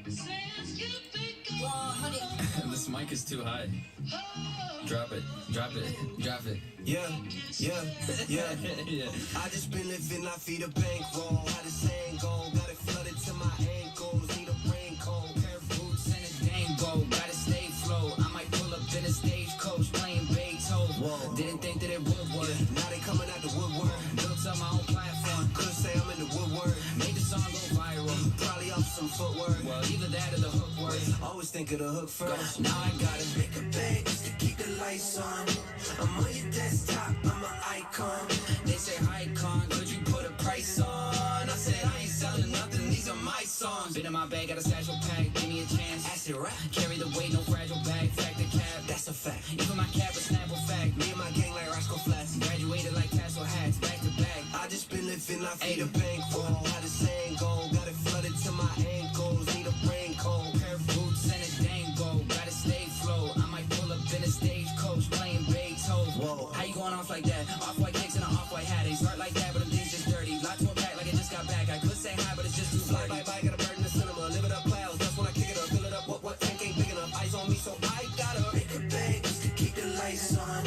This mic is too high. Drop it, drop it, drop it. Yeah. I just been living, I feed a bankroll. How the saying go? Got it flooded to my ankles. Need a raincoat, pair of boots and a dang bow. Gotta stay flow. I might pull up in a stagecoach playing Beethoven. Whoa. Didn't think that it would work. Yeah. Now they coming out the woodwork. Built up my own platform. Couldn't say I'm in the woodwork. Made the song go viral. Probably off some footwork. Well, either that or the hook work. Always think of the hook first. Now I gotta make a bag just to keep the lights on. I'm on your desktop, I'm an icon. They say icon, could you put a price on? I said I ain't selling nothing, these are my songs. Been in my bag, got a satchel pack, give me a chance. Acid rap, carry the weight, no fragile bag. Fact the cap, that's a fact. Even my cap was Snapple fact. Me and my gang like Roscoe Flats. Graduated like tassel hats, back to back. I just been living, I feed a bankroll. How the saying go, got it flooded to my ankles. Need a raincoat, pair of boots and a dang bow. Gotta stay flow, I might pull up in a stagecoach playing Beethoven. Whoa. How you going off like that? Off-white kicks and an off-white hat. They start like that, but them things just dirty. Lot to unpack like it just got back. I could say hi, but it's just too flirty. Bye, got a bird in the cinema. Live it up clouds. That's when I kick it up. Fill it up. What tank ain't big enough? Eyes on me, so I gotta make a bag just to keep the lights on.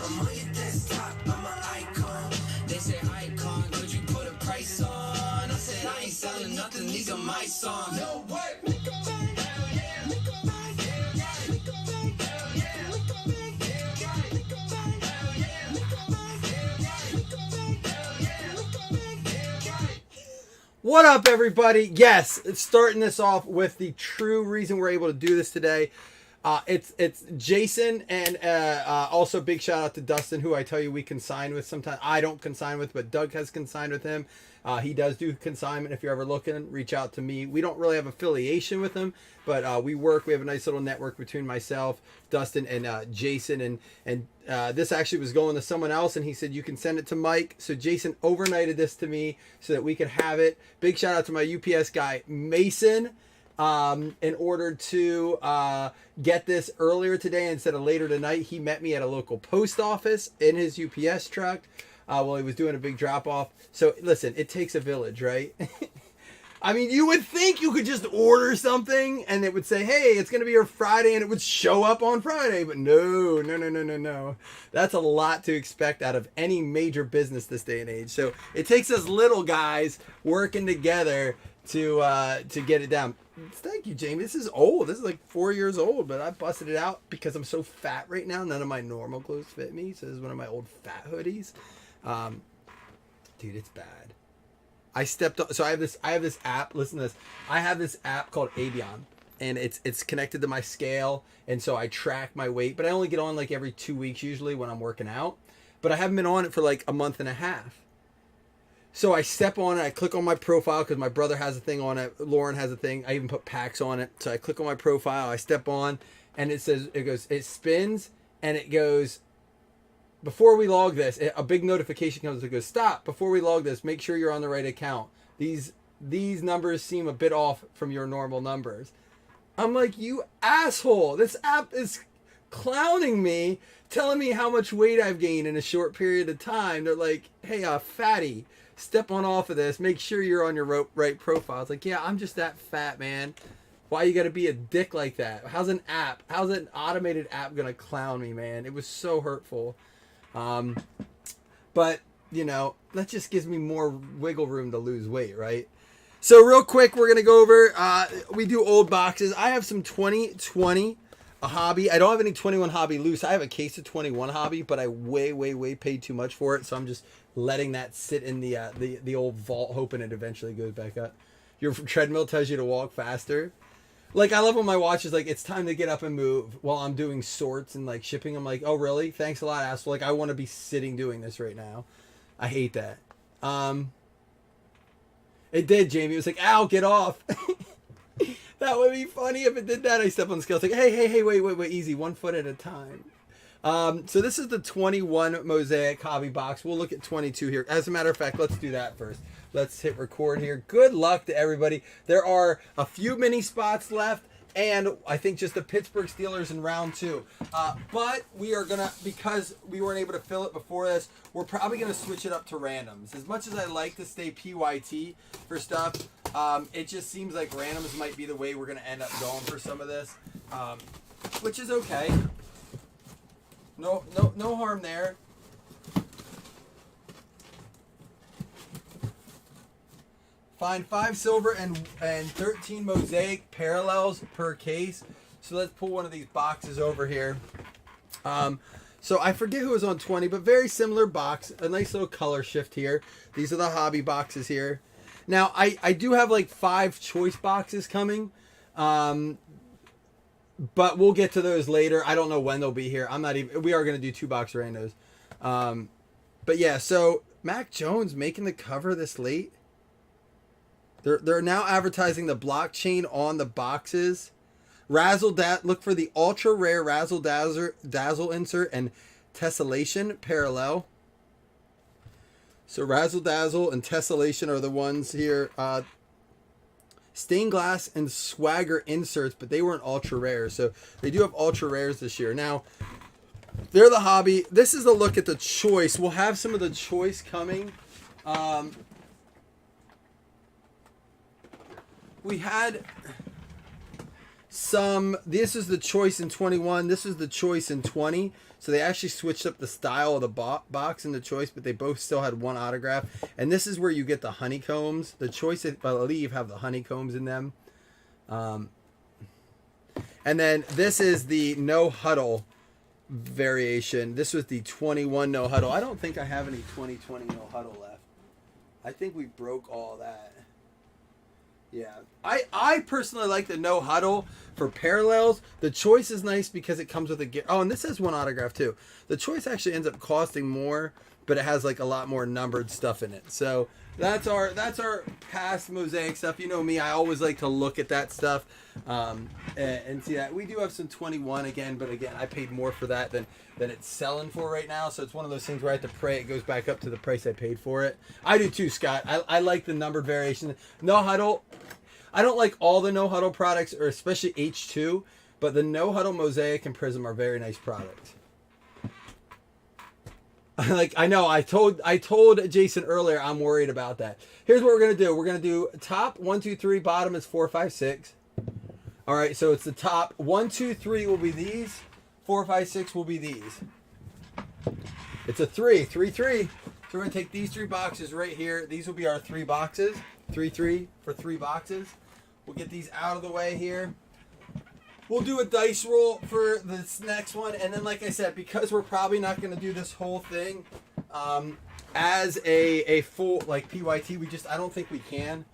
I'm on your desktop. I'm an icon. They say icon. Could you put a price on? I said I ain't selling nothing. These are my songs. No way. Make a bag. Hell yeah. Make a bag. Hell yeah. Make a bag. Hell yeah. Make a bag. Hell yeah. Make a bag. Hell yeah. Make a bag. Hell yeah. Make a bag. Hell yeah. Make a bag. Hell yeah. What up, everybody? Yes, it's starting this off with the true reason we're able to do this today. It's Jason, and also big shout out to Dustin, who I tell you we consign with sometimes. I don't consign with, but Doug has consigned with him. He does do consignment. If you're ever looking, reach out to me. We don't really have affiliation with him, but we work. We have a nice little network between myself, Dustin, and Jason. And this actually was going to someone else, and he said, you can send it to Mike. So Jason overnighted this to me so that we could have it. Big shout out to my UPS guy, Mason. In order to get this earlier today instead of later tonight, he met me at a local post office in his UPS truck while he was doing a big drop off. So listen, it takes a village, right? I mean, you would think you could just order something and it would say, hey, it's going to be your Friday, and it would show up on Friday. But no. That's a lot to expect out of any major business this day and age. So it takes us little guys working together to get it down. Thank you, Jamie. This is old. This is like 4 years old, but I busted it out because I'm so fat right now. None of my normal clothes fit me. So this is one of my old fat hoodies. Dude, it's bad. I stepped on. So I have this app. Listen to this. I have this app called Avion, and it's connected to my scale, and so I track my weight. But I only get on like every 2 weeks usually when I'm working out. But I haven't been on it for like a month and a half. So I step on it, I click on my profile because my brother has a thing on it. Lauren has a thing. I even put packs on it. So I click on my profile, I step on, and it spins, and it goes, before we log this, a big notification comes. It goes, stop, before we log this, make sure you're on the right account. These numbers seem a bit off from your normal numbers. I'm like, you asshole. This app is clowning me, telling me how much weight I've gained in a short period of time. They're like, hey, fatty, step on off of this. Make sure you're on your right profile. It's like, yeah, I'm just that fat, man. Why you got to be a dick like that? How's an automated app going to clown me, man? It was so hurtful. But, you know, that just gives me more wiggle room to lose weight, right? So real quick, we're going to go over, we do old boxes. I have some 2020 a hobby. I don't have any 21 hobby loose. I have a case of 21 hobby, but I way paid too much for it. So I'm just letting that sit in the old vault, hoping it eventually goes back up. Your treadmill tells you to walk faster. Like, I love when my watch is like, it's time to get up and move while I'm doing sorts and like shipping. I'm like, oh really? Thanks a lot, asshole. Like, I want to be sitting doing this right now. I hate that. It did, Jamie. It was like, ow, get off. That would be funny if it did that. I step on the scale. It's like, hey, wait, easy. 1 foot at a time. So this is the 21 Mosaic hobby box. We'll look at 22 here. As a matter of fact, let's do that first. Let's hit record here. Good luck to everybody. There are a few mini spots left, and I think just the Pittsburgh Steelers in round 2. But we are going to, because we weren't able to fill it before this, we're probably going to switch it up to randoms. As much as I like to stay PYT for stuff, It just seems like randoms might be the way we're going to end up going for some of this, which is okay. No harm there. Find 5 silver and 13 mosaic parallels per case. So let's pull one of these boxes over here. So I forget who was on 20, but very similar box. A nice little color shift here. These are the hobby boxes here. Now, I do have like 5 choice boxes coming. But we'll get to those later. I don't know when they'll be here. We are going to do 2 box randos. But yeah, so Mac Jones making the cover this late. They're now advertising the blockchain on the boxes. Look for the ultra rare Razzle Dazzle insert and tessellation parallel. So Razzle Dazzle and tessellation are the ones here. Stained glass and swagger inserts, but they weren't ultra rare. So they do have ultra rares this year. Now, they're the hobby. This is a look at the choice. We'll have some of the choice coming. We had some. This is the choice in 21. This is the choice in 20. So they actually switched up the style of the box in the choice, but they both still had one autograph. And this is where you get the honeycombs. The choice, I believe, have the honeycombs in them. And then this is the no huddle variation. This was the 21 no huddle. I don't think I have any 2020 no huddle left. I think we broke all that. Yeah, I personally like the no huddle for parallels. The choice is nice because it comes with a and this has one autograph too. The choice actually ends up costing more, but it has like a lot more numbered stuff in it. So that's our past Mosaic stuff. You know me, I always like to look at that stuff and see that. We do have some 21 again, but again, I paid more for that than it's selling for right now. So it's one of those things where I have to pray it goes back up to the price I paid for it. I do too, Scott. I like the numbered variation. No huddle. I don't like all the no huddle products, or especially H2, but the no huddle Mosaic and Prism are very nice products. I know I told Jason earlier I'm worried about that. Here's what we're gonna do. We're gonna do top 1, 2, 3. Bottom is 4, 5, 6. All right, so it's the top 1, 2, 3 will be these. 4, 5, 6 will be these. It's a 3. So we're gonna take these 3 boxes right here. These will be our 3 boxes. 3 for 3 boxes. We'll get these out of the way here. We'll do a dice roll for this next one, and then like I said, because we're probably not going to do this whole thing as a full like PYT, I don't think we can.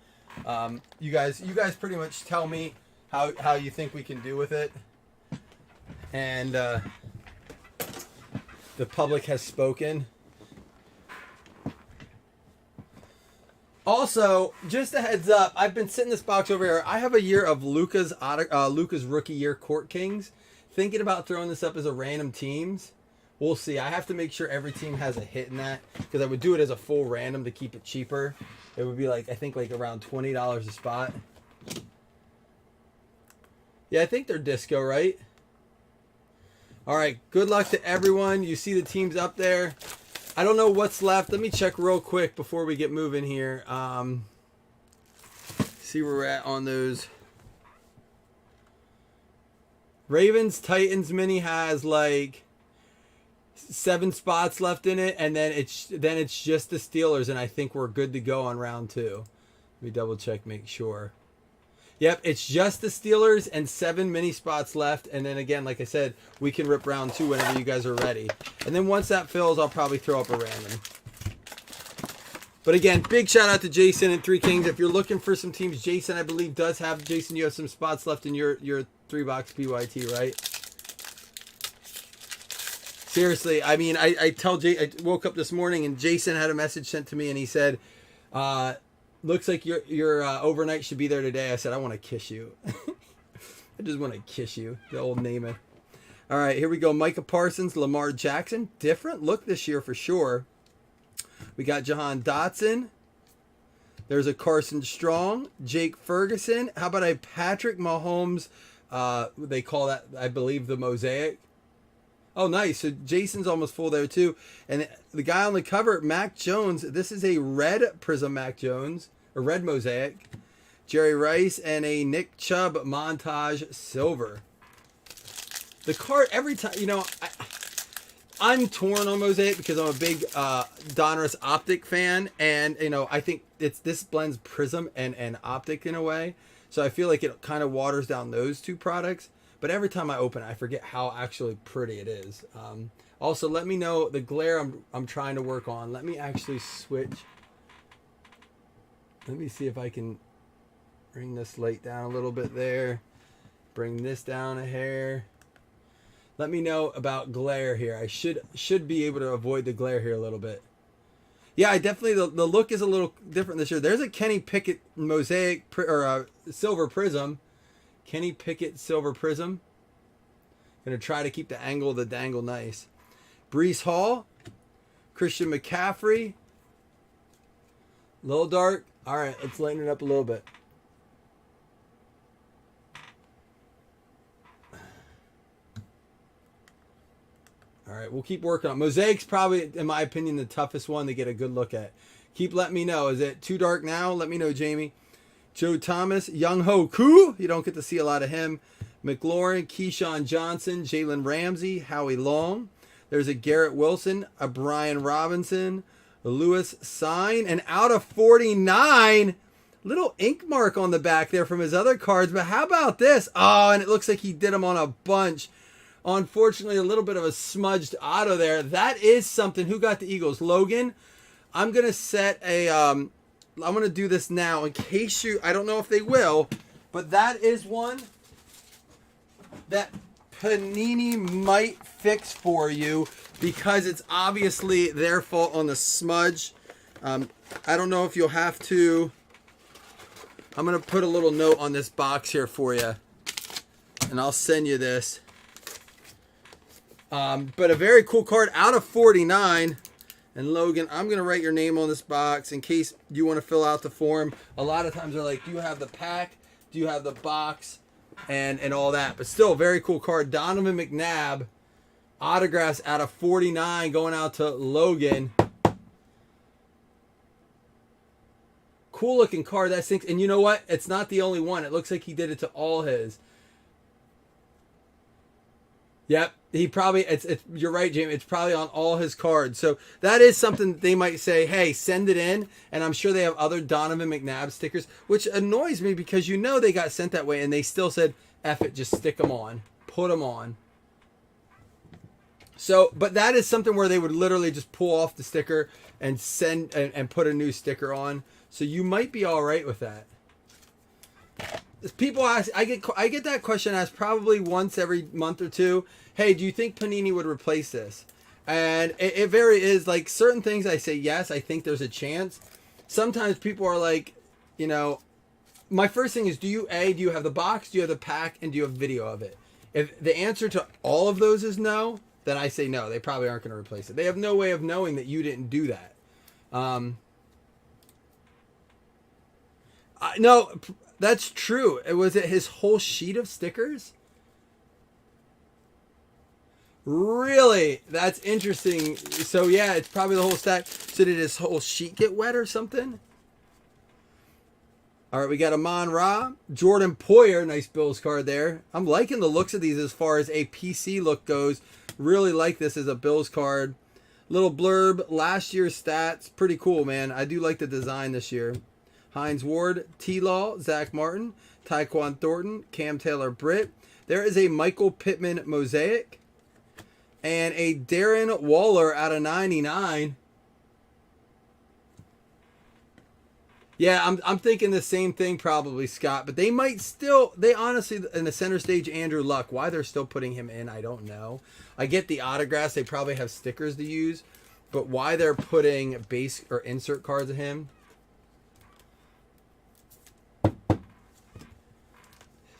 You guys pretty much tell me how you think we can do with it, and the public has spoken. Also, just a heads up, I've been sitting this box over here. I have a year of Luca's rookie year Court Kings. Thinking about throwing this up as a random teams. We'll see. I have to make sure every team has a hit in that, because I would do it as a full random to keep it cheaper. It would be I think around $20 a spot. Yeah, I think they're disco, right? All right, good luck to everyone. You see the teams up there. I don't know what's left. Let me check real quick before we get moving here. See where we're at on those. Ravens Titans mini has 7 spots left in it, and then it's just the Steelers, and I think we're good to go on round 2. Let me double check, make sure. Yep, it's just the Steelers and 7 mini spots left. And then again, like I said, we can rip round 2 whenever you guys are ready. And then once that fills, I'll probably throw up a random. But again, big shout out to Jason and 3 Kings. If you're looking for some teams, Jason, I believe, does have. Jason, you have some spots left in your 3-box PYT, right? Seriously, I mean, I woke up this morning and Jason had a message sent to me and he said, looks like your overnight should be there today. I said, I want to kiss you. I just want to kiss you. The old Namath. All right, here we go. Micah Parsons, Lamar Jackson. Different look this year for sure. We got Jahan Dotson. There's a Carson Strong. Jake Ferguson. How about a Patrick Mahomes? They call that, I believe, the Mosaic. Oh, nice. So Jason's almost full there too. And the guy on the cover, Mac Jones. This is a red Prism Mac Jones. A red Mosaic. Jerry Rice, and a Nick Chubb montage silver. The card, every time, you know, I'm torn on Mosaic because I'm a big Donruss Optic fan, and you know I think this blends Prism and Optic in a way, so I feel like it kind of waters down those two products. But every time I open it, I forget how actually pretty it is. Also, let me know the glare I'm trying to work on. Let me actually switch. Let me see if I can bring this light down a little bit there. Bring this down a hair. Let me know about glare here. I should be able to avoid the glare here a little bit. Yeah, I definitely, the look is a little different this year. There's a Kenny Pickett Mosaic or Silver Prism. Kenny Pickett Silver Prism. Gonna try to keep the angle of the dangle nice. Breece Hall. Christian McCaffrey. A little dark. All right, let's lighten it up a little bit. All right, we'll keep working on it. Mosaic's probably, in my opinion, the toughest one to get a good look at. Keep letting me know. Is it too dark now? Let me know, Jamie. Joe Thomas, Young Ho Koo. You don't get to see a lot of him. McLaurin, Keyshawn Johnson, Jalen Ramsey, Howie Long. There's a Garrett Wilson, a Brian Robinson, a Lewis Sign, and out of 49, little ink mark on the back there from his other cards. But how about this? Oh, and it looks like he did them on a bunch. Unfortunately, a little bit of a smudged auto there. That is something. Who got the Eagles? Logan. I'm going to set a, I'm going to do this now in case you, I don't know if they will, but that is one that Panini might fix for you because it's obviously their fault on the smudge. I don't know if you'll have to, I'm going to put a little note on this box here for you, and I'll send you this. But a very cool card out of 49. And Logan, I'm going to write your name on this box in case you want to fill out the form. A lot of times they're like, do you have the pack? Do you have the box? And all that. But still, very cool card. Donovan McNabb, autographs out of 49 going out to Logan. Cool looking card. That stinks. And you know what? It's not the only one. It looks like he did it to all his. Yep, he probably, you're right, Jamie, it's probably on all his cards. So that is something they might say, hey, send it in. And I'm sure they have other Donovan McNabb stickers, which annoys me because you know they got sent that way and they still said, F it, just stick them on, put them on. So, but that is something where they would literally just pull off the sticker and send and put a new sticker on. So you might be all right with that. People ask, I get that question asked probably once every month or two. Hey, do you think Panini would replace this? And it very is like certain things I say yes, I think there's a chance. Sometimes people are like, you know, my first thing is do you have the box, do you have the pack, and do you have video of it? If the answer to all of those is no, then I say no, they probably aren't going to replace it. They have no way of knowing that you didn't do that. No, that's true. Was it his whole sheet of stickers? Really? That's interesting. So yeah, it's probably the whole stack. So did his whole sheet get wet or something? All right, we got Amon Ra. Jordan Poyer, nice Bills card there. I'm liking the looks of these as far as a PC look goes. Really like this as a Bills card. Little blurb, last year's stats. Pretty cool, man. I do like the design this year. Hines Ward, T-Law, Zach Martin, Tyquan Thornton, Cam Taylor-Britt. There is a Michael Pittman Mosaic. And a Darren Waller out of 99. Yeah, I'm thinking the same thing probably, Scott. But they might still, they honestly, in the center stage, Andrew Luck, why they're still putting him in, I don't know. I get the autographs, they probably have stickers to use. But why they're putting base or insert cards of him.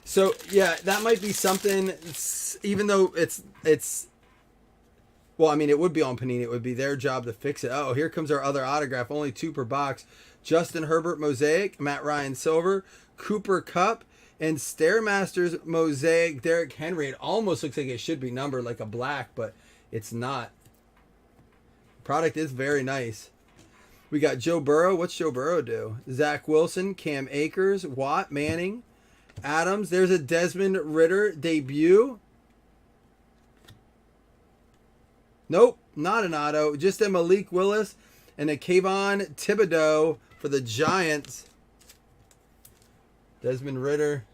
So, yeah, that might be something, even though it's, well, I mean, it would be on Panini. It would be their job to fix it. Oh, here comes our other autograph. Only 2 per box. Justin Herbert Mosaic, Matt Ryan Silver, Cooper Kupp, and Stairmasters Mosaic Derrick Henry. It almost looks like it should be numbered like a black, but it's not. Product is very nice. We got Joe Burrow. What's Joe Burrow do? Zach Wilson, Cam Akers, Watt, Manning, Adams. There's a Desmond Ritter debut. Nope, not an auto. Just a Malik Willis and a Kayvon Thibodeau for the Giants. Desmond Ritter.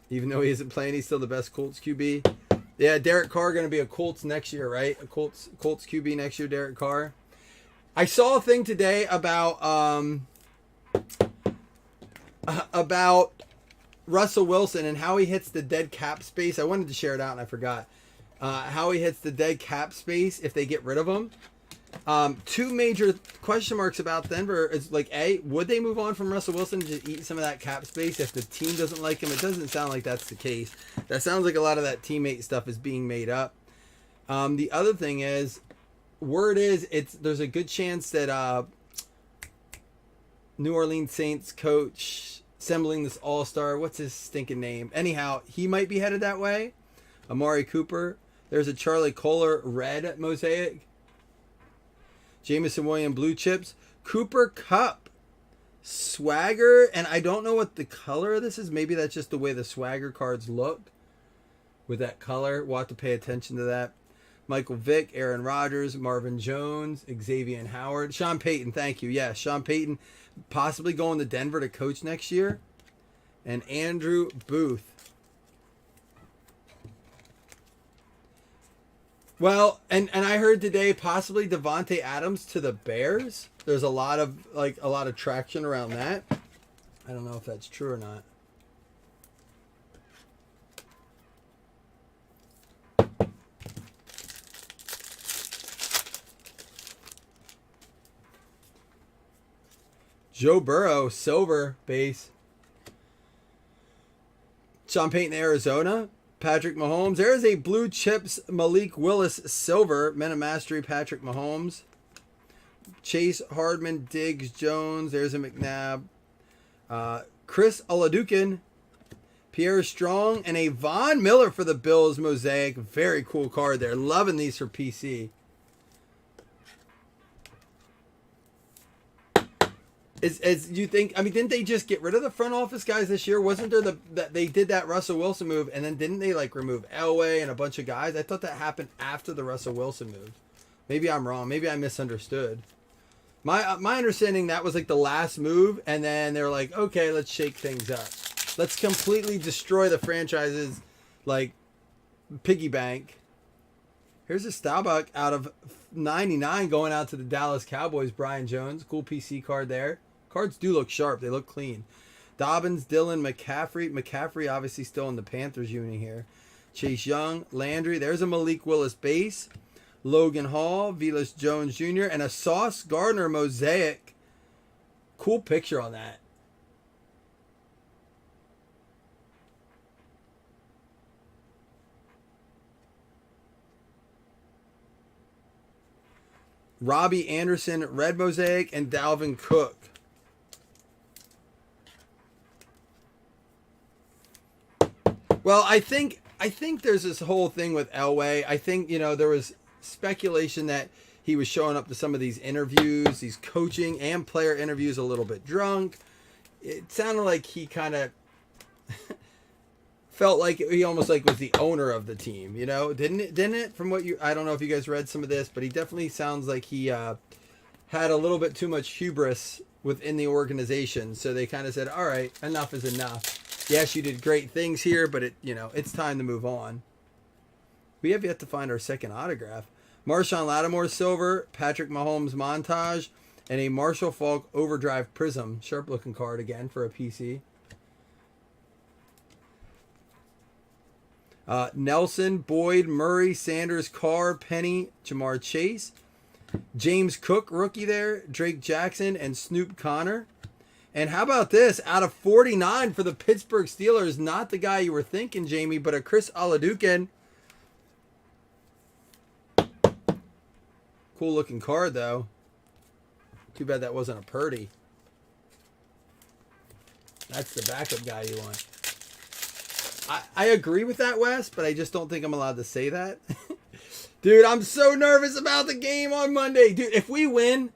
Even though he isn't playing, he's still the best Colts QB. Yeah, Derek Carr going to be a Colts next year, right? A Colts QB next year, Derek Carr. I saw a thing today about Russell Wilson and how he hits the dead cap space. I wanted to share it out and I forgot. How he hits the dead cap space if they get rid of him. Two major question marks about Denver is like, A, would they move on from Russell Wilson to eat some of that cap space if the team doesn't like him? It doesn't sound like that's the case. That sounds like a lot of that teammate stuff is being made up. The other thing is, word is there's a good chance that New Orleans Saints coach assembling this all-star, what's his stinking name? Anyhow, he might be headed that way. Amari Cooper. There's a Charlie Kohler red Mosaic. Jameson Williams blue chips. Cooper Cup. Swagger. And I don't know what the color of this is. Maybe that's just the way the swagger cards look. With that color. We'll have to pay attention to that. Michael Vick. Aaron Rodgers. Marvin Jones. Xavier Howard. Sean Payton. Thank you. Yeah, Sean Payton possibly going to Denver to coach next year. And Andrew Booth. Well, and I heard today possibly Devontae Adams to the Bears. There's a lot of traction around that. I don't know if that's true or not. Joe Burrow, silver base. Sean Payton, Arizona. Patrick Mahomes. There's a blue chips Malik Willis silver. Men of Mastery Patrick Mahomes. Chase Hardman, Diggs Jones. There's a McNabb. Chris Oladukin. Pierre Strong. And a Von Miller for the Bills Mosaic. Very cool card there. Loving these for PC. As you think, I mean, didn't they just get rid of the front office guys this year? Wasn't there that they did that Russell Wilson move, and then didn't they like remove Elway and a bunch of guys? I thought that happened after the Russell Wilson move. Maybe I'm wrong. Maybe I misunderstood. My understanding that was like the last move, and then they were like, okay, let's shake things up. Let's completely destroy the franchise's like piggy bank. Here's a Staubach out of 99 going out to the Dallas Cowboys. Brian Jones, cool PC card there. Cards do look sharp. They look clean. Dobbins, Dillon, McCaffrey. McCaffrey obviously still in the Panthers unit here. Chase Young, Landry. There's a Malik Willis base. Logan Hall, Velus Jones Jr. And a Sauce Gardner Mosaic. Cool picture on that. Robbie Anderson, red Mosaic. And Dalvin Cook. Well, I think there's this whole thing with Elway. I think, there was speculation that he was showing up to some of these interviews, these coaching and player interviews a little bit drunk. It sounded like he kind of felt like he almost like was the owner of the team, Didn't it? From what I don't know if you guys read some of this, but he definitely sounds like he had a little bit too much hubris within the organization. So they kind of said, all right, enough is enough. Yes, you did great things here, but it's time to move on. We have yet to find our second autograph. Marshawn Lattimore silver, Patrick Mahomes montage, and a Marshall Faulk overdrive prism. Sharp looking card again for a PC. Nelson, Boyd, Murray, Sanders, Carr, Penny, Jamar Chase. James Cook, rookie there. Drake Jackson and Snoop Connor. And how about this? Out of 49 for the Pittsburgh Steelers, not the guy you were thinking, Jamie, but a Chris Oladukin. Cool looking card, though. Too bad that wasn't a Purdy. That's the backup guy you want. I agree with that, Wes, but I just don't think I'm allowed to say that. Dude, I'm so nervous about the game on Monday. Dude, if we win,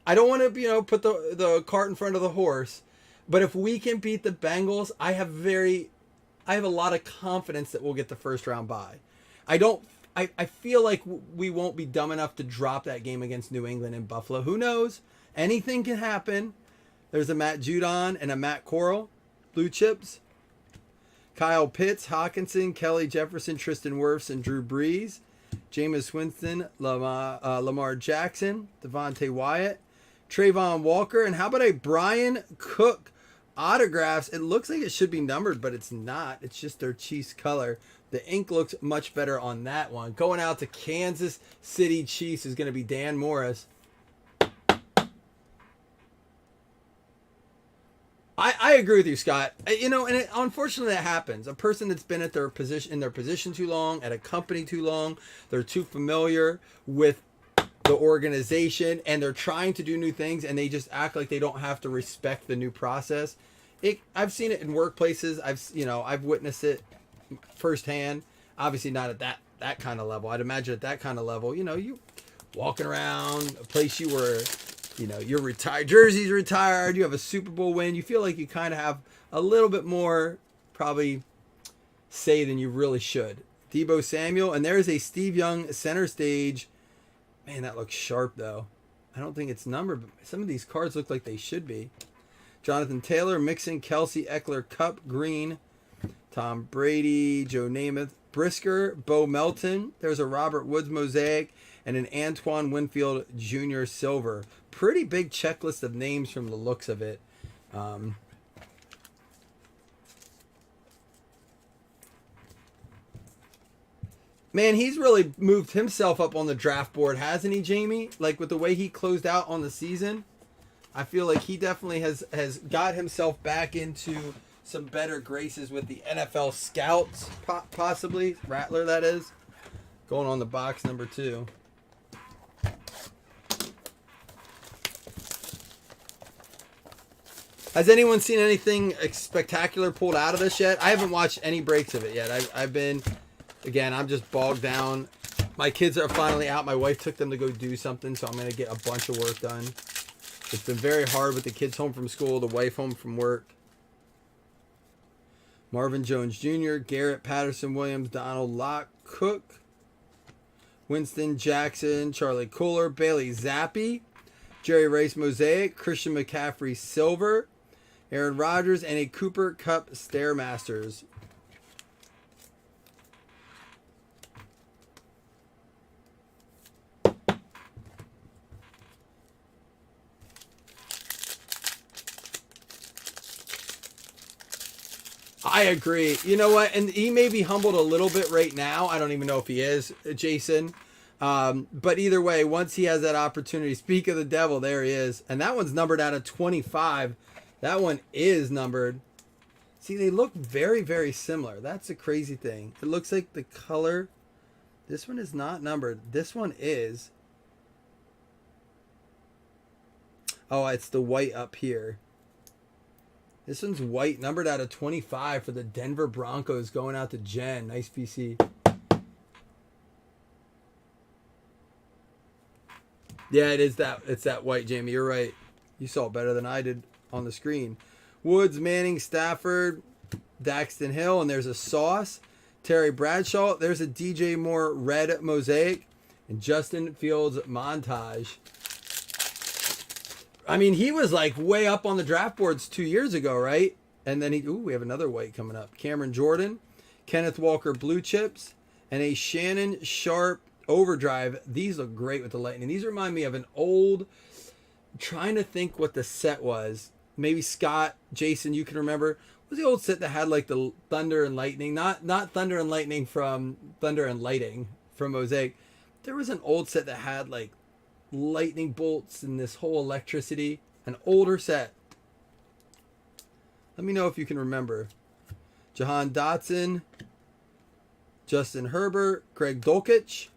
I don't want to, put the cart in front of the horse. But if we can beat the Bengals, I have a lot of confidence that we'll get the first round bye. I feel like we won't be dumb enough to drop that game against New England and Buffalo. Who knows? Anything can happen. There's a Matt Judon and a Matt Corral, blue chips. Kyle Pitts, Hawkinson, Kelly Jefferson, Tristan Wirfs, and Drew Brees. Jameis Winston, Lamar Jackson, Devontae Wyatt, Trayvon Walker, and how about a Brian Cook autographs? It looks like it should be numbered, but it's not. It's just their Chiefs color. The ink looks much better on that one. Going out to Kansas City Chiefs is going to be Dan Morris. I agree with you, Scott. And unfortunately that happens. A person that's been at their position too long, at a company too long, they're too familiar with the organization, and they're trying to do new things, and they just act like they don't have to respect the new process. I've seen it in workplaces. I've witnessed it firsthand. Obviously not at that kind of level. I'd imagine at that kind of level, you walking around a place you were. You're retired, jersey's retired, you have a Super Bowl win, you feel like you kind of have a little bit more probably say than you really should. Deebo Samuel, and there's a Steve Young center stage. Man, that looks sharp though. I don't think it's numbered, but some of these cards look like they should be. Jonathan Taylor, Mixon, Kelsey, Eckler, Cup, Green, Tom Brady, Joe Namath, Brisker, Bo Melton. There's a Robert Woods Mosaic and an Antoine Winfield Jr. Silver. Pretty big checklist of names from the looks of it. Man, he's really moved himself up on the draft board, hasn't he, Jamie? Like with the way he closed out on the season. I feel like he definitely has got himself back into some better graces with the NFL scouts, possibly. Rattler, that is. Going on the box number 2. Has anyone seen anything spectacular pulled out of this yet? I haven't watched any breaks of it yet. I'm just bogged down. My kids are finally out. My wife took them to go do something, so I'm going to get a bunch of work done. It's been very hard with the kids home from school, the wife home from work. Marvin Jones Jr., Garrett Patterson Williams, Donald Locke Cook, Winston Jackson, Charlie Kohler, Bailey Zappi, Jerry Rice Mosaic, Christian McCaffrey Silver, Aaron Rodgers, and a Cooper Cup Stairmasters. I agree. You know what? And he may be humbled a little bit right now. I don't even know if he is, Jason. But either way, once he has that opportunity, speak of the devil, there he is. And that one's numbered out of 25. That one is numbered. See, they look very, very similar. That's a crazy thing. It looks like the color. This one is not numbered. This one is. Oh, it's the white up here. This one's white, numbered out of 25 for the Denver Broncos, going out to Jen. Nice PC. Yeah, it's that white, Jamie. You're right. You saw it better than I did on the screen. Woods, Manning, Stafford, Daxton Hill, and there's a Sauce. Terry Bradshaw. There's a DJ Moore red mosaic, and Justin Fields montage. I mean, he was like way up on the draft boards 2 years ago, right? And then we have another white coming up. Cameron Jordan, Kenneth Walker blue chips, and a Shannon Sharp overdrive. These look great with the lightning. These remind me of an old, I'm trying to think what the set was. Maybe Scott, Jason, you can remember. What was the old set that had like the Thunder and Lightning? Not Thunder and Lightning from Thunder and Lighting from Mosaic. There was an old set that had like lightning bolts and this whole electricity. An older set. Let me know if you can remember. Jahan Dotson, Justin Herbert, Greg Dulcich,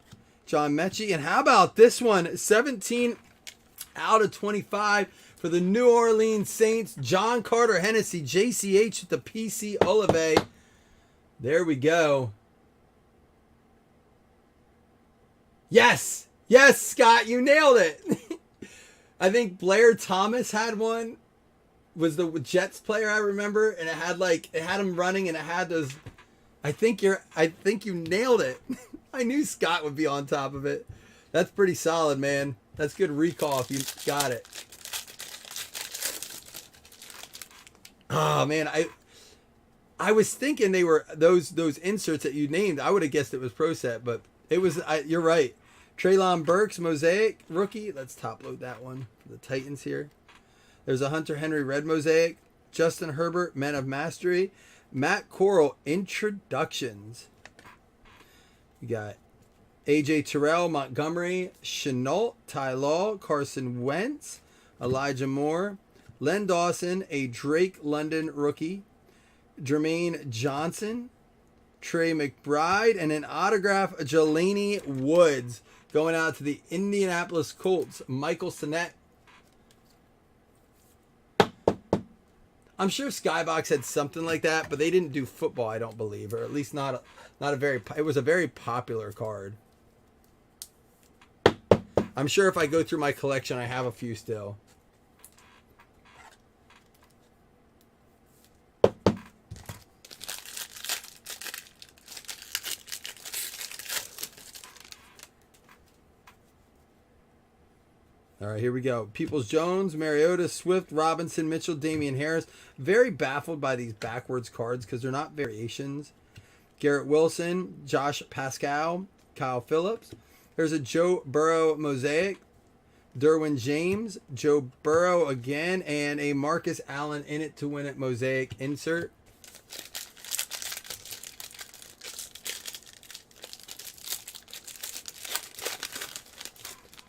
John Mechie, and how about this one? 17 out of 25 for the New Orleans Saints. John Carter Hennessy, JCH with the PC Olive. There we go. Yes! Yes, Scott, you nailed it! I think Blair Thomas had one. Was the Jets player I remember, and it had him running, and it had those. I think you nailed it. I knew Scott would be on top of it. That's pretty solid, man. That's good recall if you got it. Oh man, I was thinking they were those inserts that you named. I would have guessed it was Pro Set, but it was. You're right. Treylon Burks Mosaic rookie. Let's top load that one for the Titans here. There's a Hunter Henry red Mosaic. Justin Herbert Men of Mastery. Matt Corral introductions. You got AJ Terrell Montgomery, Chenault, Ty Law, Carson Wentz, Elijah Moore, Len Dawson, a Drake London rookie, Jermaine Johnson, Trey McBride, and an autograph Jelani Woods going out to the Indianapolis Colts, Michael Sinet. I'm sure Skybox had something like that, but they didn't do football, I don't believe, or at least not a very. It was a very popular card. I'm sure if I go through my collection, I have a few still. All right, here we go. Peoples-Jones, Mariota, Swift, Robinson, Mitchell, Damian Harris. Very baffled by these backwards cards because they're not variations. Garrett Wilson, Josh Pascal, Kyle Phillips. There's a Joe Burrow Mosaic. Derwin James, Joe Burrow again, and a Marcus Allen in it to win it Mosaic insert.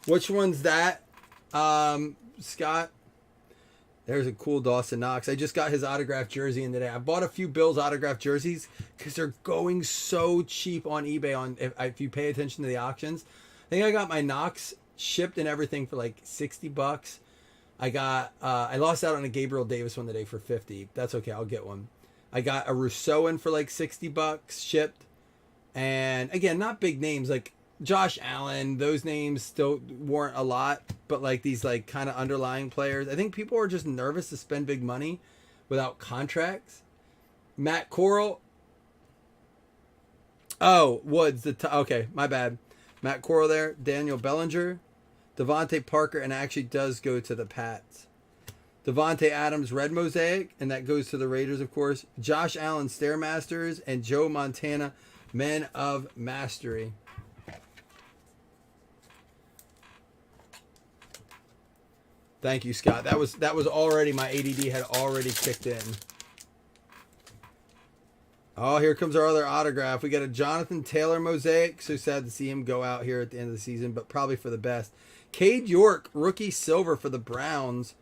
Which one's that? Scott. There's a cool Dawson Knox. I just got his autographed jersey in today. I bought a few Bills autographed jerseys because they're going so cheap on eBay. If you pay attention to the auctions, I think I got my Knox shipped and everything for like $60. I lost out on a Gabriel Davis one today for $50. That's okay. I'll get one. I got a Rousseau for like $60 shipped, and again, not big names like Josh Allen. Those names still weren't a lot, but like these like kind of underlying players. I think people are just nervous to spend big money without contracts. Matt Corral. Oh, Woods. Okay, my bad. Matt Corral there. Daniel Bellinger. Devontae Parker, and actually does go to the Pats. Devontae Adams red Mosaic, and that goes to the Raiders, of course. Josh Allen Stairmasters, and Joe Montana Men of Mastery. Thank you, Scott. That was already, my ADD had already kicked in. Oh, here comes our other autograph. We got a Jonathan Taylor Mosaic. So sad to see him go out here at the end of the season, but probably for the best. Cade York, rookie silver for the Browns.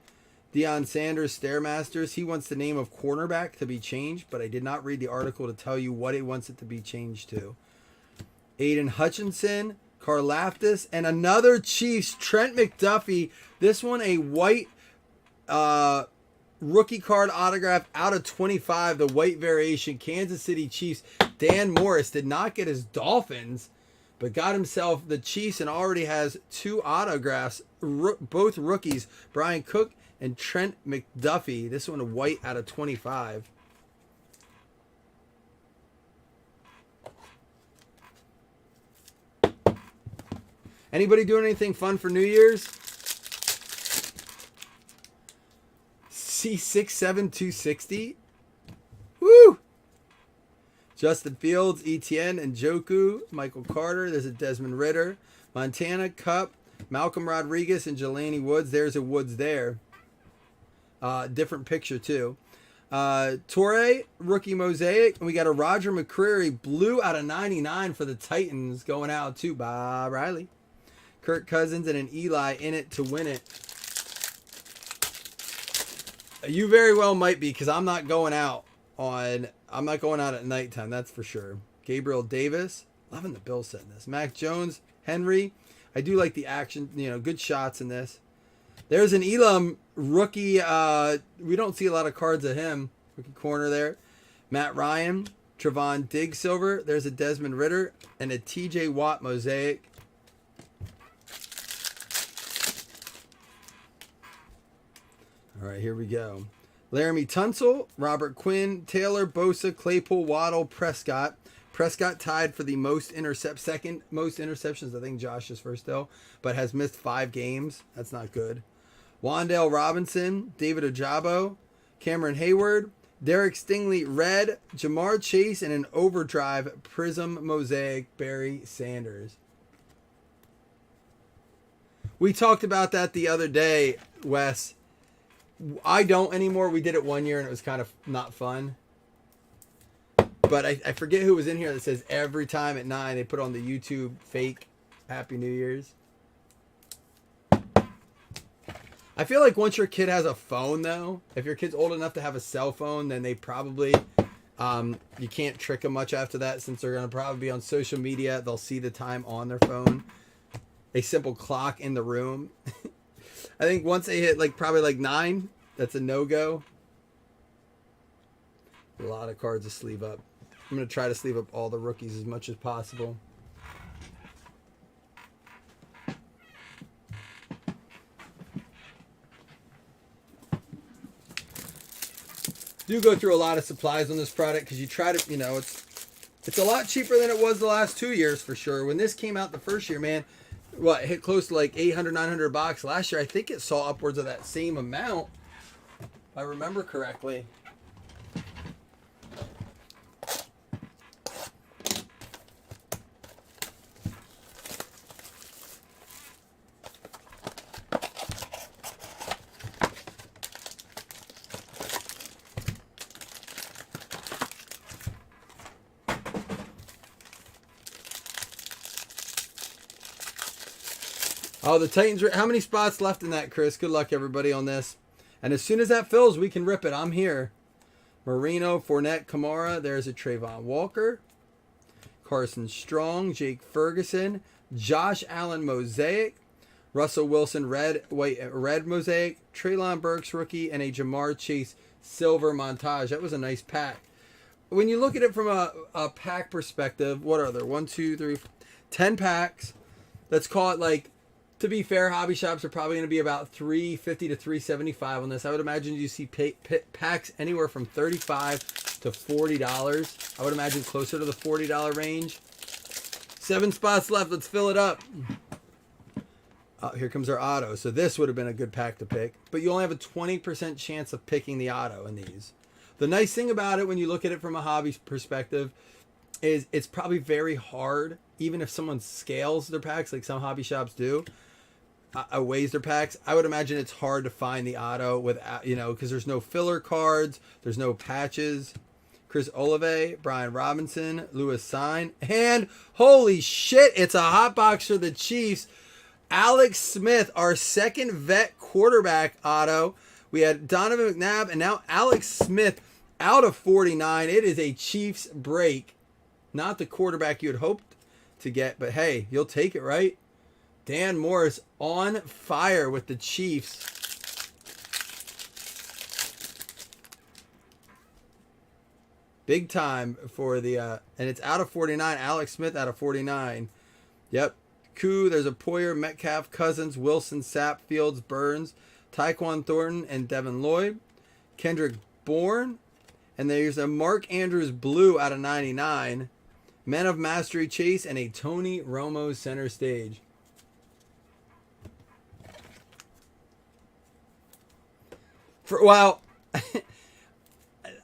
Deion Sanders, Stairmasters. He wants the name of cornerback to be changed, but I did not read the article to tell you what he wants it to be changed to. Aiden Hutchinson, Karlaftis, and another Chiefs, Trent McDuffie. This one a white rookie card autograph out of 25, the white variation. Kansas City Chiefs. Dan Morris did not get his Dolphins, but got himself the Chiefs and already has two autographs, both rookies, Brian Cook and Trent McDuffie. This one a white out of 25. Anybody doing anything fun for New Year's? C67260. Woo! Justin Fields, ETN, and Njoku, Michael Carter. There's a Desmond Ritter, Montana, Cup, Malcolm Rodriguez, and Jelani Woods. There's a Woods there. Different picture too. Torrey, rookie Mosaic, and we got a Roger McCreary blue out of 99 for the Titans going out to Bob Riley. Kirk Cousins and an Eli in it to win it. You very well might be, because I'm not going out at nighttime, that's for sure. Gabriel Davis, loving the Bills setting this. Mac Jones, Henry. I do like the action, good shots in this. There's an Elam rookie. We don't see a lot of cards of him. Rookie corner there. Matt Ryan, Trevon Diggs silver. There's a Desmond Ritter and a TJ Watt Mosaic. All right, here we go. Laramie Tunsil, Robert Quinn, Taylor, Bosa, Claypool, Waddle, Prescott. Prescott tied for the second most interceptions. I think Josh is first though, but has missed 5 games. That's not good. Wandale Robinson, David Ojabo, Cameron Hayward, Derek Stingley, Red, Jamar Chase, and an overdrive Prism Mosaic, Barry Sanders. We talked about that the other day, Wes. I don't anymore. We did it one year and it was kind of not fun. But I forget who was in here that says every time at 9 they put on the YouTube fake Happy New Year's. I feel like once your kid has a phone, though, if your kid's old enough to have a cell phone, then they probably, you can't trick them much after that since they're going to probably be on social media. They'll see the time on their phone. A simple clock in the room. I think once they hit probably 9, that's a no-go. A lot of cards to sleeve up. I'm going to try to sleeve up all the rookies as much as possible. Do go through a lot of supplies on this product because you try to, it's a lot cheaper than it was the last 2 years for sure. When this came out the first year, man, it hit close to $800, $900 last year. I think it saw upwards of that same amount, if I remember correctly. Oh, the Titans. How many spots left in that, Chris? Good luck, everybody, on this. And as soon as that fills, we can rip it. I'm here. Marino, Fournette, Kamara. There's a Trayvon Walker. Carson Strong, Jake Ferguson, Josh Allen Mosaic, Russell Wilson Red Mosaic, Treylon Burks rookie, and a Jamar Chase silver montage. That was a nice pack. When you look at it from a pack perspective, what are there? 1, 2, 3, 10 packs. Let's call it to be fair, hobby shops are probably going to be about $350 to $375 on this. I would imagine you see packs anywhere from $35 to $40. I would imagine closer to the $40 range. 7 spots left. Let's fill it up. Here comes our auto. So this would have been a good pack to pick. But you only have a 20% chance of picking the auto in these. The nice thing about it when you look at it from a hobby perspective is it's probably very hard, even if someone scales their packs like some hobby shops do, weighs their packs. I would imagine it's hard to find the auto without, because there's no filler cards, there's no patches. Chris Olave, Brian Robinson, Lewis Sign, and holy shit, it's a hot box for the Chiefs. Alex Smith, our second vet quarterback auto. We had Donovan McNabb and now Alex Smith out of 49. It is a Chiefs break. Not the quarterback you had hoped to get, but hey, you'll take it, right? Dan Morris on fire with the Chiefs. Big time for the, and it's out of 49. Alex Smith out of 49. Yep. Koo, there's a Poyer, Metcalf, Cousins, Wilson, Sapp, Fields, Burns, Tyquan Thornton, and Devin Lloyd. Kendrick Bourne. And there's a Mark Andrews blue out of 99. Men of Mastery Chase, and a Tony Romo center stage.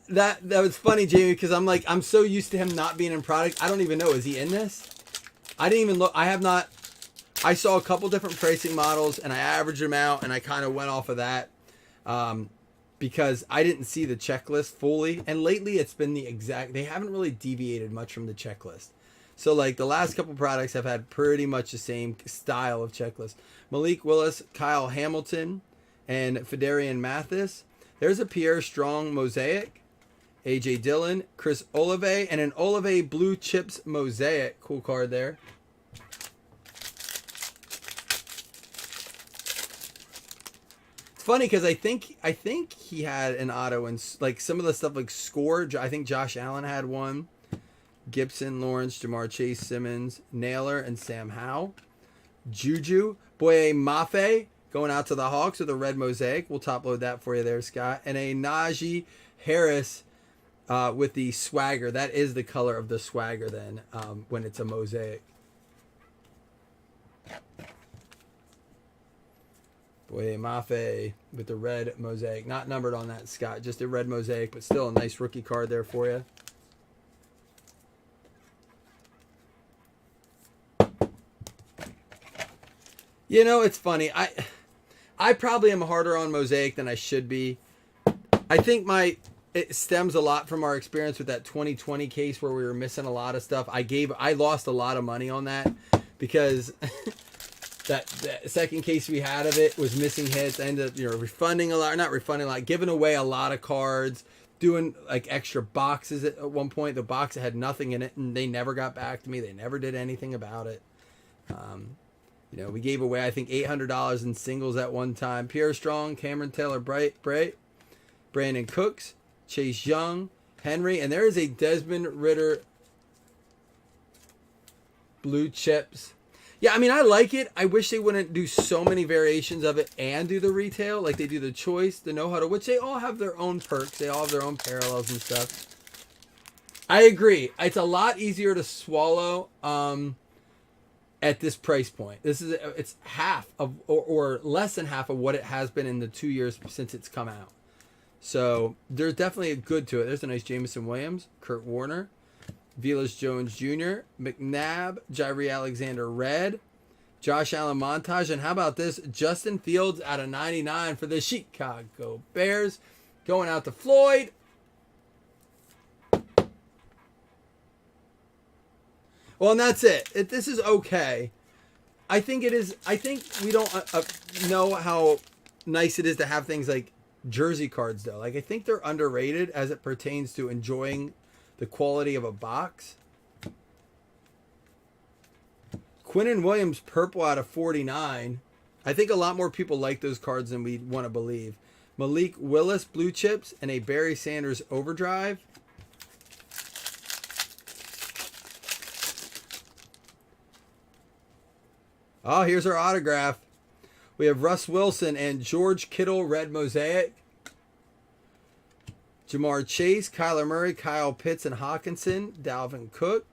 That was funny, Jamie, because I'm so used to him not being in product. I don't even know. Is he in this? I didn't even look. I saw a couple different pricing models, and I averaged them out, and I kind of went off of that because I didn't see the checklist fully. And lately, it's been they haven't really deviated much from the checklist. So, the last couple products have had pretty much the same style of checklist. Malik Willis, Kyle Hamilton, and Fedarian Mathis. There's a Pierre Strong Mosaic, A.J. Dillon, Chris Olave, and an Olave Blue Chips Mosaic. Cool card there. It's funny because I think he had an auto and some of the stuff Score. I think Josh Allen had one. Gibson, Lawrence, Jamar Chase, Simmons, Naylor, and Sam Howell. Juju, Boye Mafe, Going out to the Hawks with a red Mosaic. We'll top load that for you there, Scott. And a Najee Harris with the Swagger. That is the color of the Swagger then when it's a Mosaic. Boye Mafe with the red Mosaic. Not numbered on that, Scott. Just a red Mosaic, but still a nice rookie card there for you. You know, it's funny. I probably am harder on Mosaic than I should be. I think it stems a lot from our experience with that 2020 case where we were missing a lot of stuff. I lost a lot of money on that because that second case we had of it was missing hits. I ended up, refunding a lot, not refunding a lot, giving away a lot of cards, doing like extra boxes at one point. The box had nothing in it and they never got back to me. They never did anything about it. We gave away, I think, $800 in singles at one time. Pierre Strong, Cameron Taylor Bright, Brandon Cooks, Chase Young, Henry, and there is a Desmond Ridder blue chips. Yeah, I mean, I like it. I wish they wouldn't do so many variations of it and do the retail like they do the choice, the know-how-to, which they all have their own perks. They all have their own parallels and stuff. I agree. It's a lot easier to swallow at this price point. It's half of or less than half of what it has been in the 2 years since it's come out. So there's definitely a good to it. There's a nice Jameson Williams, Kurt Warner, Velus Jones Jr., McNabb, Jairi Alexander Red, Josh Allen montage, and how about this? Justin Fields out of 99 for the Chicago Bears. Going out to Floyd. Well, and that's it. This is okay. I think it is. I think we don't know how nice it is to have things like jersey cards, though. Like, I think they're underrated as it pertains to enjoying the quality of a box. Quinnen Williams purple out of 49. I think a lot more people like those cards than we want to believe. Malik Willis blue chips and a Barry Sanders overdrive. Oh, here's our autograph. We have Russ Wilson and George Kittle red Mosaic. Jamar Chase, Kyler Murray, Kyle Pitts and Hawkinson, Dalvin Cook,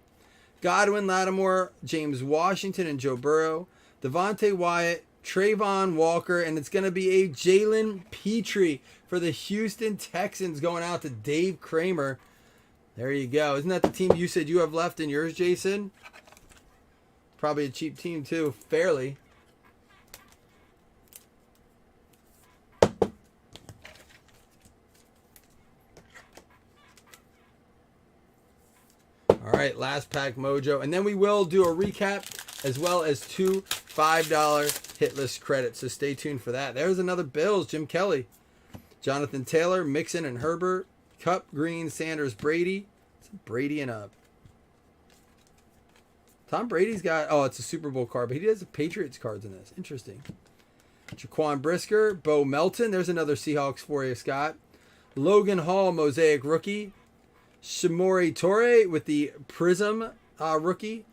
Godwin, Lattimore, James Washington and Joe Burrow, Devontae Wyatt, Trayvon Walker, and it's going to be a Jalen Petrie for the Houston Texans going out to Dave Kramer. There you go. Isn't that the team you said you have left in yours, Jason? Probably a cheap team too, fairly. All right, last pack mojo. And then we will do a recap as well as 2 $5 hit list credits. So stay tuned for that. There's another Bills, Jim Kelly. Jonathan Taylor, Mixon and Herbert. Cup, Green, Sanders, Brady. It's Brady and a... Tom Brady's got... Oh, it's a Super Bowl card, but he does the Patriots cards in this. Interesting. Jaquan Brisker, Bo Melton. There's another Seahawks for you, Scott. Logan Hall, Mosaic rookie. Shamori Torre with the Prism rookie.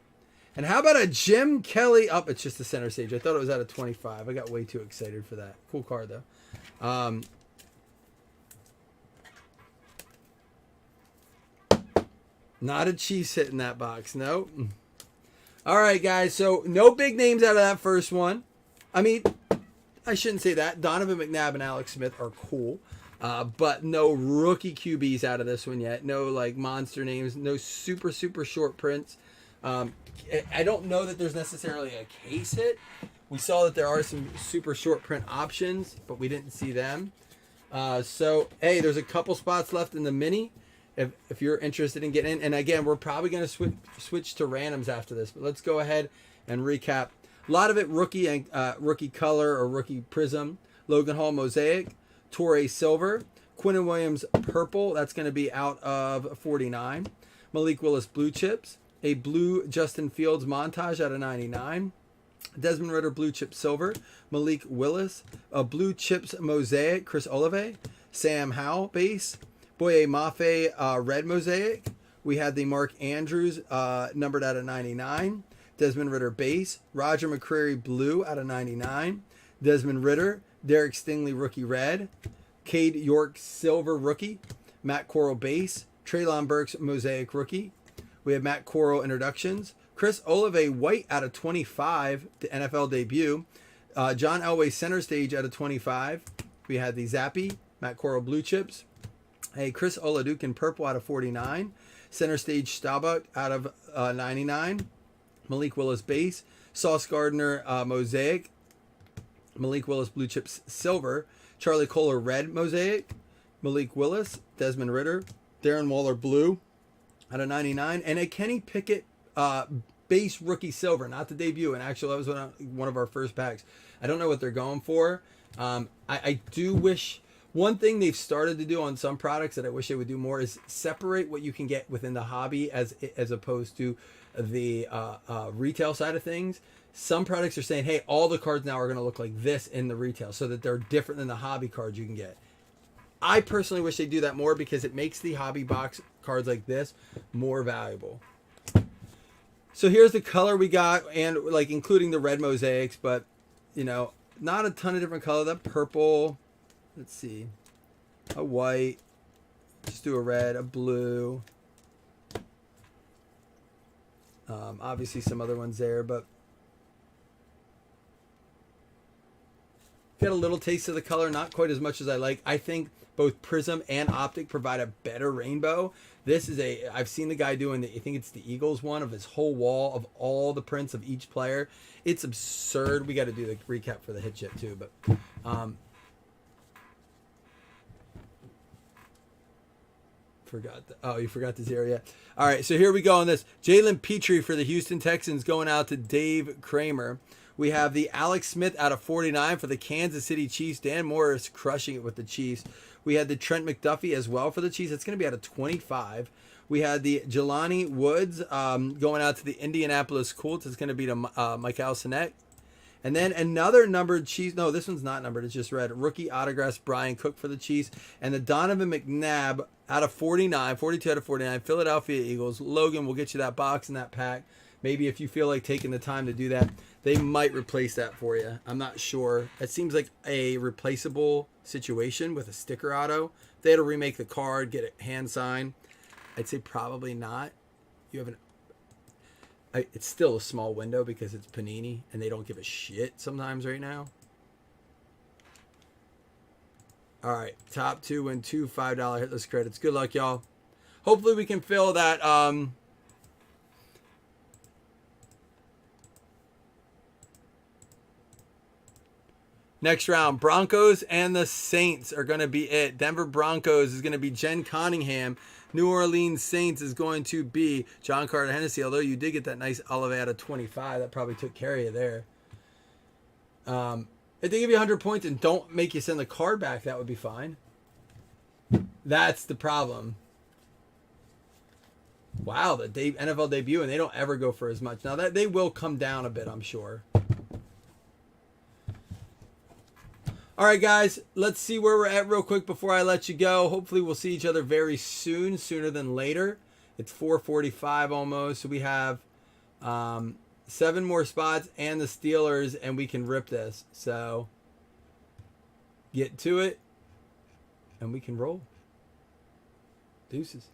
And how about a Jim Kelly? Oh, it's just the center stage. I thought it was out of 25. I got way too excited for that. Cool card, though. Not a Chiefs hit in that box. No. All right, guys. So no big names out of that first one. I mean, I shouldn't say that. Donovan McNabb and Alex Smith are cool. But no rookie QBs out of this one yet. No like monster names. No super short prints. I don't know that there's necessarily a case hit. We saw that there are some super short print options, but we didn't see them. So hey, there's a couple spots left in the mini. If you're interested in getting in, and again, we're probably going to switch to randoms after this. But let's go ahead and recap. A lot of it rookie and rookie color or rookie prism. Logan Hall Mosaic. Torrey Silver, Quinnen Williams Purple, that's going to be out of 49. Malik Willis Blue Chips, a blue Justin Fields montage out of 99. Desmond Ridder Blue Chip Silver, Malik Willis, a Blue Chips Mosaic, Chris Olave, Sam Howell base, Boye Mafe Red Mosaic. We had the Mark Andrews numbered out of 99. Desmond Ridder base, Roger McCreary Blue out of 99. Desmond Ritter, Derek Stingley rookie red, Cade York silver rookie, Matt Corral base, Treylon Burks Mosaic rookie. We have Matt Corral introductions, Chris Olave white out of 25, the NFL debut, John Elway center stage out of 25. We had the Zappy, Matt Corral blue chips, a Chris Oladukin purple out of 49, center stage Staubach out of 99, Malik Willis base, Sauce Gardner Mosaic, Malik Willis blue chips silver, Charlie Kohler red Mosaic, Malik Willis, Desmond Ritter, Darren Waller blue out of 99, and a Kenny Pickett base rookie silver, not the debut. And actually, that was one of our first packs. I don't know what they're going for. I do wish, one thing they've started to do on some products that I wish they would do more is separate what you can get within the hobby as opposed to the retail side of things. Some products are saying, hey, all the cards now are going to look like this in the retail so that they're different than the hobby cards you can get. I personally wish they do that more because it makes the hobby box cards like this more valuable. So here's the color we got, and like including the red mosaics, but you know, not a ton of different color. That purple, let's see, a white, just do a red, a blue. Obviously some other ones there, but get a little taste of the color, not quite as much as I like. I think both Prism and Optic provide a better rainbow. This is I've seen the guy doing I think it's the Eagles one of his whole wall of all the prints of each player. It's absurd. We got to do the recap for the hit chip too, but you forgot the zero yet. All right, so here we go on this. Jalen Petrie for the Houston Texans going out to Dave Kramer. We have the Alex Smith out of 49 for the Kansas City Chiefs. Dan Morris crushing it with the Chiefs. We had the Trent McDuffie as well for the Chiefs. It's going to be out of 25. We had the Jelani Woods going out to the Indianapolis Colts. It's going to be to Michael Sinek. And then another numbered Chiefs. No, this one's not numbered. It's just red. Rookie autographs, Brian Cook for the Chiefs. And the Donovan McNabb out of 49, 42 out of 49, Philadelphia Eagles. Logan will get you that box and that pack. Maybe if you feel like taking the time to do that, they might replace that for you. I'm not sure. It seems like a replaceable situation with a sticker auto. If they had to remake the card, get it hand signed, I'd say probably not. You have it's still a small window because it's Panini and they don't give a shit sometimes right now. All right, top two win two $5 hitless credits. Good luck, y'all. Hopefully we can fill that next round. Broncos and the Saints are going to be it. Denver Broncos is going to be Jen Conningham. New Orleans Saints is going to be John Carter Hennessy. Although you did get that nice Olive out of 25. That probably took care of you there. If they give you 100 points and don't make you send the card back, that would be fine. That's the problem. Wow, the NFL debut, and they don't ever go for as much. Now, that they will come down a bit, I'm sure. All right, guys, let's see where we're at real quick before I let you go. Hopefully, we'll see each other very soon, sooner than later. It's 4:45 almost, so we have 7 more spots and the Steelers, and we can rip this. So, get to it, and we can roll. Deuces.